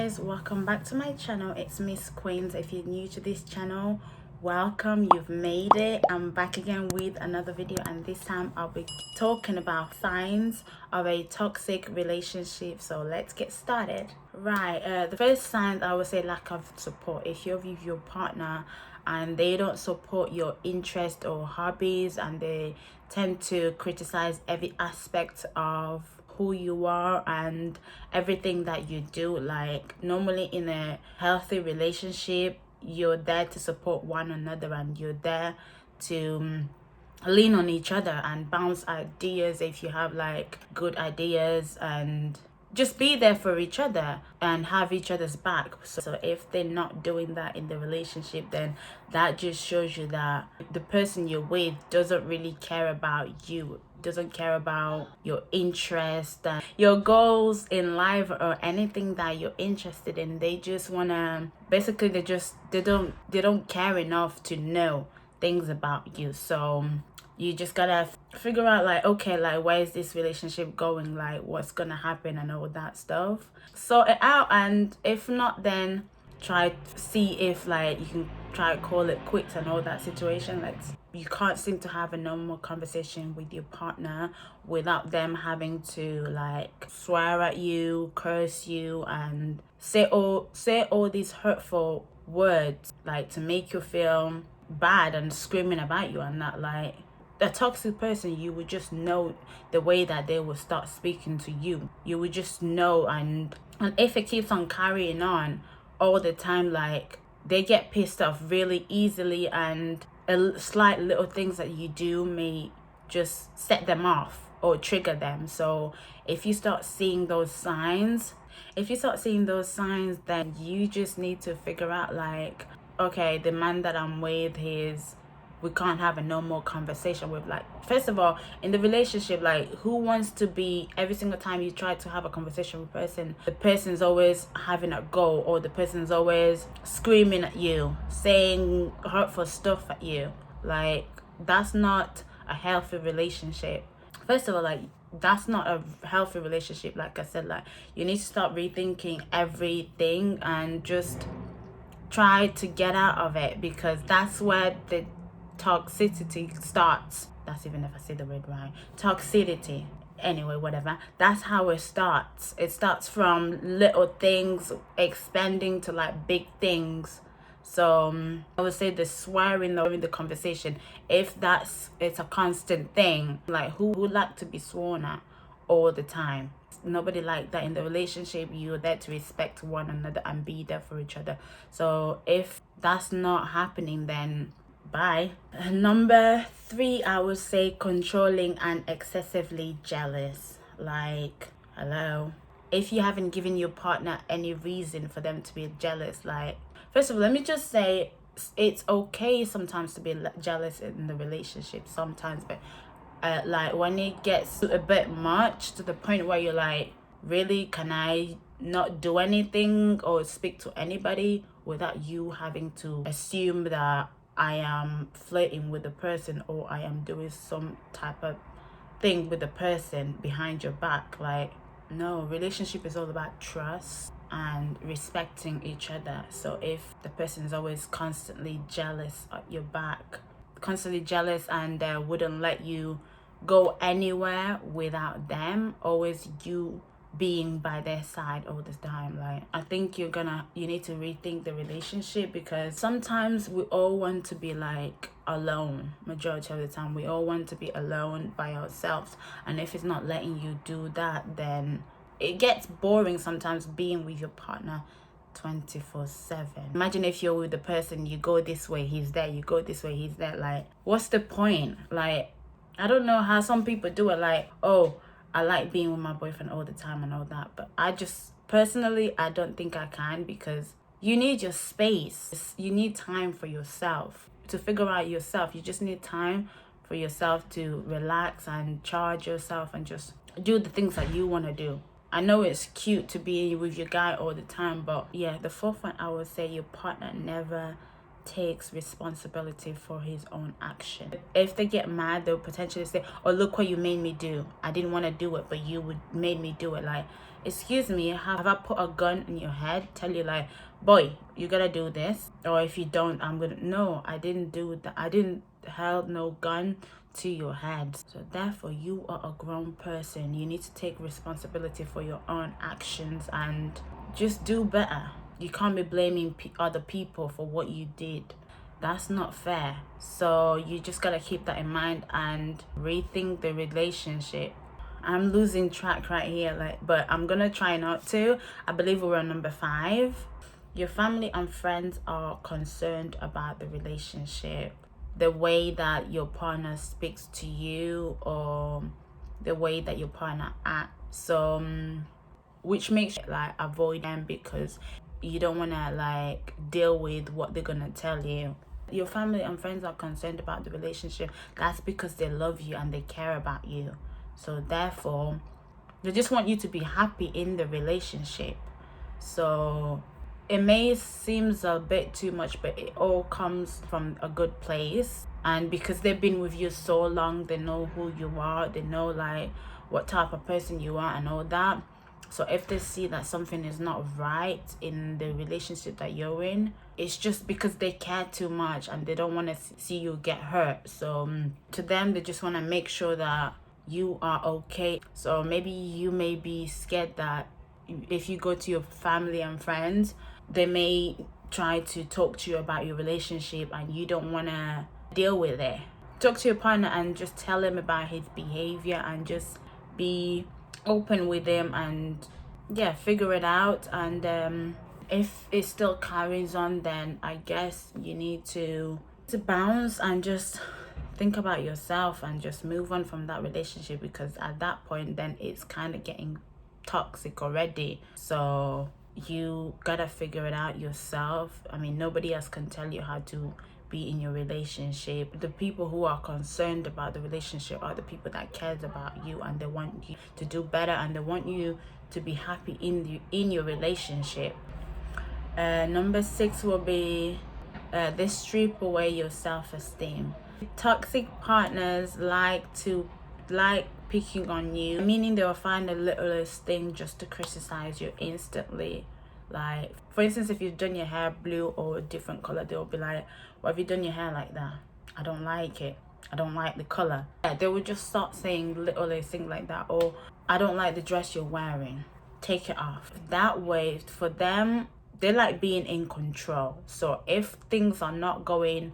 guys, welcome back to my channel. It's Miss Queens. If you're new to this channel, welcome, you've made it. I'm back again with another video, and this time I'll be talking about signs of a toxic relationship. So let's get started. The first sign, I would say, lack of support. If you're with your partner and they don't support your interest or hobbies, and they tend to criticize every aspect of who you are and everything that you do. Like, normally in a healthy relationship, you're there to support one another, and you're there to lean on each other and bounce ideas if you have like good ideas, and just be there for each other and have each other's back. So if they're not doing that in the relationship, then that just shows you that the person you're with doesn't really care about you, doesn't care about your interest and your goals in life or anything that you're interested in. They just wanna, basically they don't care enough to know things about you. So you just gotta figure out, like, okay, like, where is this relationship going, like, what's gonna happen and all that stuff. Sort it out, and if not, then try to see if, like, you can try to call it quits and all that situation. Like, you can't seem to have a normal conversation with your partner without them having to like swear at you, curse you, and say all these hurtful words, like, to make you feel bad and screaming about you. And that, like, a toxic person, you would just know the way that they will start speaking to you. You would just know, and if it keeps on carrying on all the time, like, they get pissed off really easily, and slight little things that you do may just set them off or trigger them. So if you start seeing those signs, then you just need to figure out, like, okay, the man that I'm with, we can't have a normal conversation with. Like, first of all, in the relationship, like, who wants to be, every single time you try to have a conversation with a person, the person's always having a go, or the person's always screaming at you, saying hurtful stuff at you? Like, that's not a healthy relationship. First of all, like, that's not a healthy relationship. Like I said, like, you need to start rethinking everything and just try to get out of it, because that's where the toxicity starts. That's even if I say the word right. Toxicity. Anyway, whatever. That's how it starts. It starts from little things expanding to like big things. So I would say the swearing during the conversation, if it's a constant thing, like, who would like to be sworn at all the time? Nobody like that. In the relationship, you're there to respect one another and be there for each other. So if that's not happening, then bye. Number 3, I would say controlling and excessively jealous. Like, hello, if you haven't given your partner any reason for them to be jealous, like, first of all, let me just say, it's okay sometimes to be jealous in the relationship sometimes, but like, when it gets a bit much, to the point where you're like, really, can I not do anything or speak to anybody without you having to assume that I am flirting with the person, or I am doing some type of thing with the person behind your back? Like, no, relationship is all about trust and respecting each other. So if the person is always constantly jealous at your back, constantly jealous, and wouldn't let you go anywhere without them, always you being by their side all the time, like, I think you need to rethink the relationship, because sometimes we all want to be like alone. Majority of the time we all want to be alone by ourselves, and if it's not letting you do that, then it gets boring sometimes being with your partner 24/7. Imagine if you're with the person, you go this way, he's there, you go this way, he's there. Like, what's the point? Like, I don't know how some people do it, like, oh, I like being with my boyfriend all the time and all that, but I just personally, I don't think I can, because you need your space. You need time for yourself to figure out yourself. You just need time for yourself to relax and charge yourself and just do the things that you want to do. I know it's cute to be with your guy all the time, but yeah, the 4th one, I would say your partner never takes responsibility for his own action. If they get mad, they'll potentially say, oh, look what you made me do. I didn't want to do it, but you made me do it. Like, excuse me, have I put a gun in your head, tell you like, boy, you gotta do this, or if you don't, I'm gonna... No, I didn't do that. I didn't held no gun to your head. So therefore, you are a grown person. You need to take responsibility for your own actions and just do better. You can't be blaming other people for what you did. That's not fair. So you just gotta keep that in mind and rethink the relationship. I'm losing track right here, but I'm gonna try not to. I believe we're on number 5. Your family and friends are concerned about the relationship, the way that your partner speaks to you, or the way that your partner acts. So which makes you like avoid them because you don't want to like deal with what they're gonna tell you. Your family and friends are concerned about the relationship. That's because they love you and they care about you. So therefore, they just want you to be happy in the relationship. So it may seems a bit too much, but it all comes from a good place. And because they've been with you so long, they know who you are. They know like what type of person you are and all that. So if they see that something is not right in the relationship that you're in, it's just because they care too much and they don't want to see you get hurt. So to them, they just want to make sure that you are okay. So maybe you may be scared that if you go to your family and friends, they may try to talk to you about your relationship and you don't want to deal with it. Talk to your partner and just tell him about his behavior and just be open with him and figure it out. And if it still carries on, then I guess you need to bounce and just think about yourself and just move on from that relationship, because at that point then it's kind of getting toxic already. So you gotta figure it out yourself. I mean, nobody else can tell you how to be in your relationship. The people who are concerned about the relationship are the people that cares about you and they want you to do better and they want you to be happy in your relationship. Number 6 will be they strip away your self-esteem. Toxic partners like picking on you, meaning they will find the littlest thing just to criticize you instantly. Like, for instance, if you've done your hair blue or a different color, they'll be like, why have you done your hair like that? I don't like it. I don't like the color. They will just start saying littlest things like that. Or, I don't like the dress you're wearing. Take it off. That way, for them, they like being in control. So if things are not going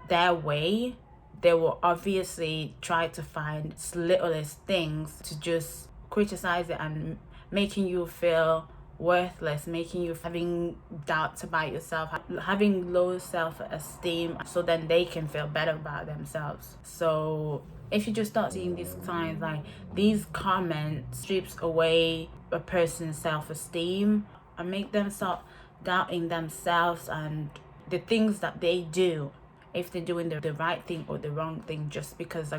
their way, they will obviously try to find littlest things to just criticize it and making you feel worthless, making you having doubts about yourself, having low self-esteem, so then they can feel better about themselves. So if you just start seeing these signs, like these comments strips away a person's self-esteem and make them start doubting themselves and the things that they do, if they're doing the right thing or the wrong thing, just because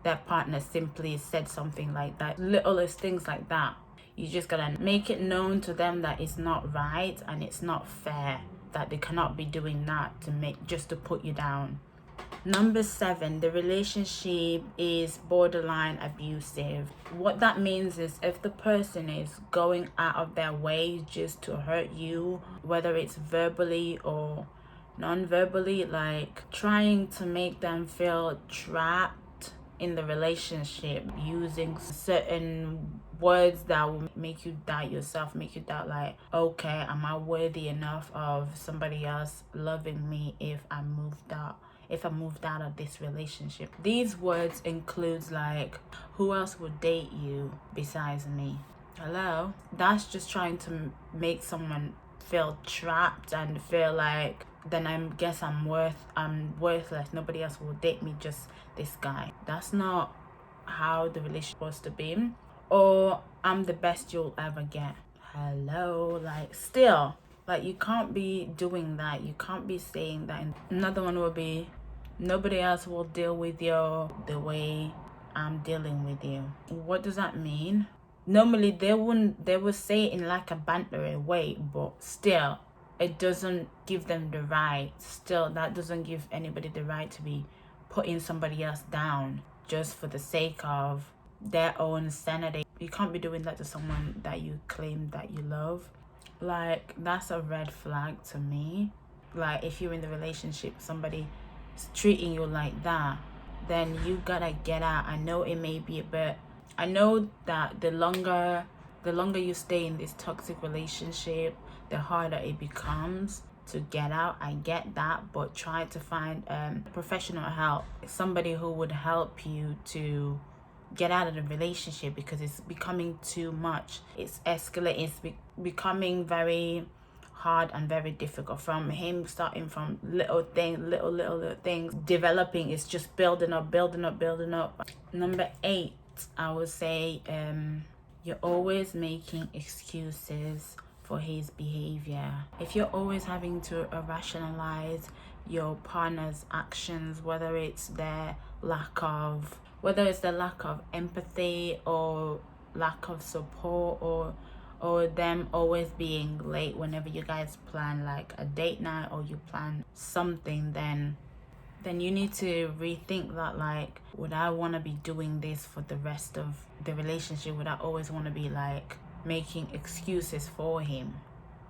their partner simply said something like that. Littlest things like that. You just gotta make it known to them that it's not right and it's not fair, that they cannot be doing that just to put you down. Number 7, the relationship is borderline abusive. What that means is if the person is going out of their way just to hurt you, whether it's verbally or non-verbally, like trying to make them feel trapped in the relationship, using certain words that will make you doubt yourself, make you doubt like, okay, am I worthy enough of somebody else loving me if I moved out of this relationship. These words includes like, who else would date you besides me? Hello? That's just trying to make someone feel trapped and feel like, then I'm worthless. Nobody else will date me, just this guy. That's not how the relationship is supposed to be. Or I'm the best you'll ever get. Hello? Like, still, like, you can't be doing that. You can't be saying that. Another one will be, nobody else will deal with you the way I'm dealing with you. What does that mean? Normally they would say it in like a bantering way, but still, it doesn't give them the right. Still, that doesn't give anybody the right to be putting somebody else down just for the sake of their own sanity. You can't be doing that to someone that you claim that you love. Like, that's a red flag to me. Like, if you're in the relationship, somebody is treating you like that, then you gotta get out. I know it may be a bit, I know that the longer you stay in this toxic relationship, the harder it becomes to get out. I get that, but try to find professional help, somebody who would help you to get out of the relationship, because it's becoming too much. It's escalating. It's becoming very hard and very difficult. From him starting from little things, developing, it's just building up. Number 8, I would say you're always making excuses for his behavior. If you're always having to rationalize your partner's actions, whether it's the lack of empathy, or lack of support, or them always being late whenever you guys plan like a date night or you plan something, then you need to rethink that. Like, would I want to be doing this for the rest of the relationship? Would I always want to be like making excuses for him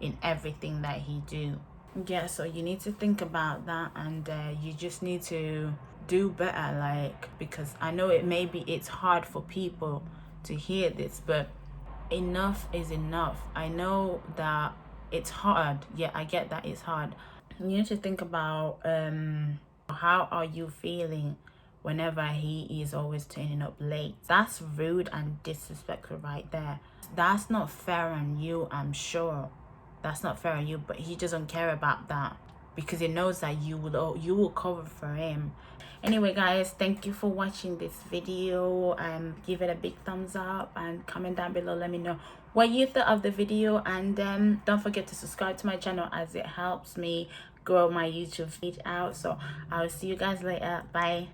in everything that he do? Yeah, so you need to think about that, and you just need to do better. Like, because I know it's hard for people to hear this, but enough is enough. I know that it's hard. Yeah, I get that it's hard. You need to think about how are you feeling whenever he is always turning up late. That's rude and disrespectful right there. That's not fair on you, I'm sure. That's not fair on you, but he doesn't care about that because he knows that you will cover for him. Anyway, guys, thank you for watching this video. Give it a big thumbs up and comment down below. Let me know what you thought of the video, and don't forget to subscribe to my channel, as it helps me grow my YouTube feed out. So I'll see you guys later. Bye.